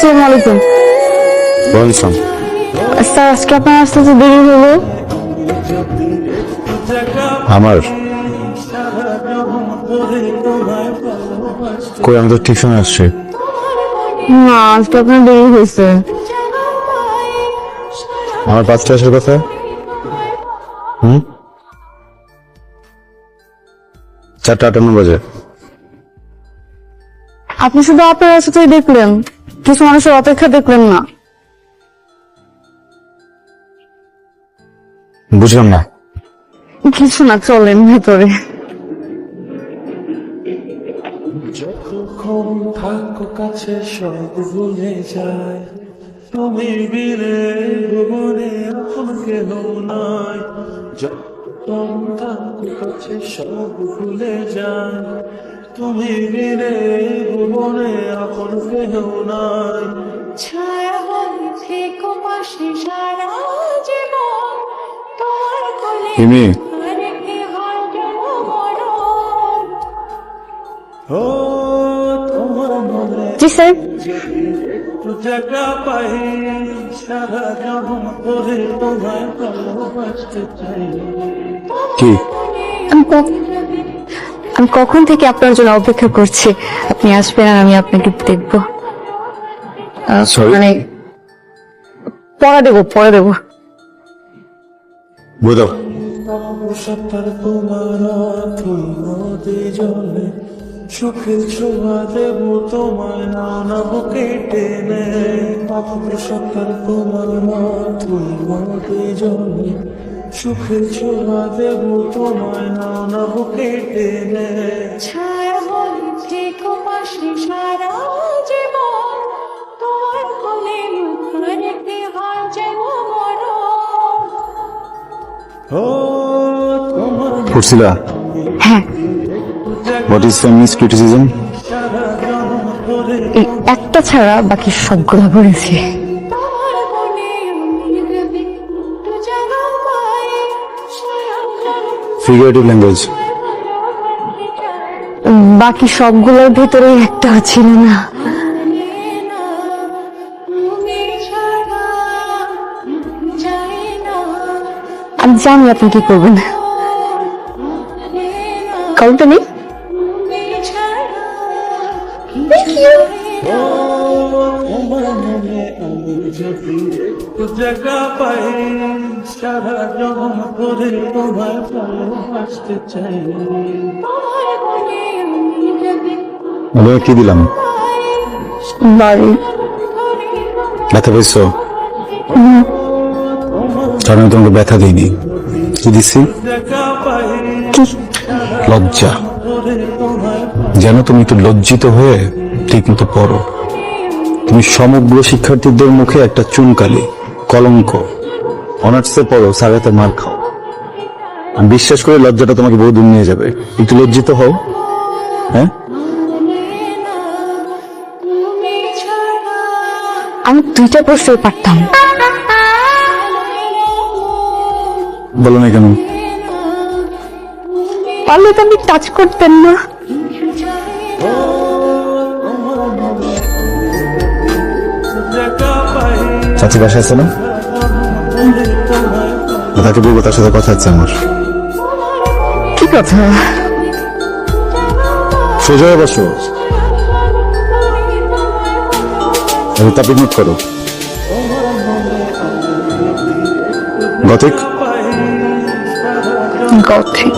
আসসালামু আলাইকুম। বলছিলাম স্যার আজকে আপনার আসতে তো দেরি হলো। আমার কই, আমি তো ঠিক সময় আসছি। না আজকে আপনার দেরি হয়েছে। আমার 5টা আসার কথা। হুম, 4:58 বাজে। আপনি শুধু আপনার সাথেই দেখলেন, কিছু মানুষের অপেক্ষা দেখলেন না। বুঝলাম না। কিছু না, চলেন ভেতরে। যতক্ষণ থাকো কাছে সব ভুলে যায়, তুমি বিনে ভুবনে আপন কেহ নাই। যতক্ষণ থাকো কাছে সব ভুলে যায়, তুমি বিনে ভুবনে আপন কেহ নাই। ছায়া হয়ে থেকো পাশে সারা জীবন, তোমার কোলে হিমি, রেখে হয় জনমরণ। ও তোমার মনে জি স্যার। একটু জায়গা পাই, সারা জীবন ধরে তোমায় ভালোবাসতে চাই। কি আমি কখন থেকে আপনার জন্য অপেক্ষা করছি, আপনি আসবেন আর আমি আপনাকে দেখবো। Sorry? মানে পরে দেবো। বুঝো সত্তর তোমার তুই নদী জলে, সুখের ছোঁয়া দেব তোমায় নানা বুকে টেনে। সত্তর তোমার তুই নদী জলে, সুখের ছোঁয়া দেব তোমায় নানা বুকে টেনে। ছায়া হয়ে থেকো পাশে সারা জীবন, তোমার কোলে রেখে হয় জনমরণ। ও তোমার করছিলা। হ্যাঁ, হোয়াট ইজ ফেমিনিস্ট ক্রিটিসিজম? সারা জন্ম ধরে এই একটা ছাড়া বাকি সবগুলো করেছি। তোমার মনে আমি যদি একটু জায়গা পাই, স্বয়ং ফিগারেটিভ ল্যাঙ্গুয়েজ। বাকি সবগুলোর ভেতরে একটা ছিল না। আমি জানি আপনি কি করবেন। কাউন্টার নেই। তোমার মনে আমি যদি একটু জায়গা পাই, সারা জন্ম ধরে তোমায় ভালোবাসতে চাই। আমি কি দিলাম? বাড়ি ব্যথা পেয়েছো? কারণ আমি তোমাকে ব্যথা দিইনি। কি দিচ্ছি? জায়গা পাই, লজ্জা। ধরে তোমায় যেন তুমি একটু লজ্জিত হয়ে ঠিক মতো পড়ো। তুমি সমগ্র শিক্ষার্থীদের মুখে একটা চুনকালি, কলঙ্ক। অনার্সে পড়ো, স্যার হাতে মার খাও। আমি বিশ্বাস করি লজ্জাটা তোমাকে বহু দূর নিয়ে যাবে। একটু লজ্জিত হও। হ্যাঁ, আমি 2টা প্রশ্নই পারতাম। বলো না কেন? পারলে তো আপনি টাচ করতেন না। জায়গা পাই, চাচি বাসায় আছে না? তাকে বলবো তার সাথে কথা আছে আমার। কি কথা? সোজা হয়ে বসো, তাপ ইগনোর করো। গতিক গথিক।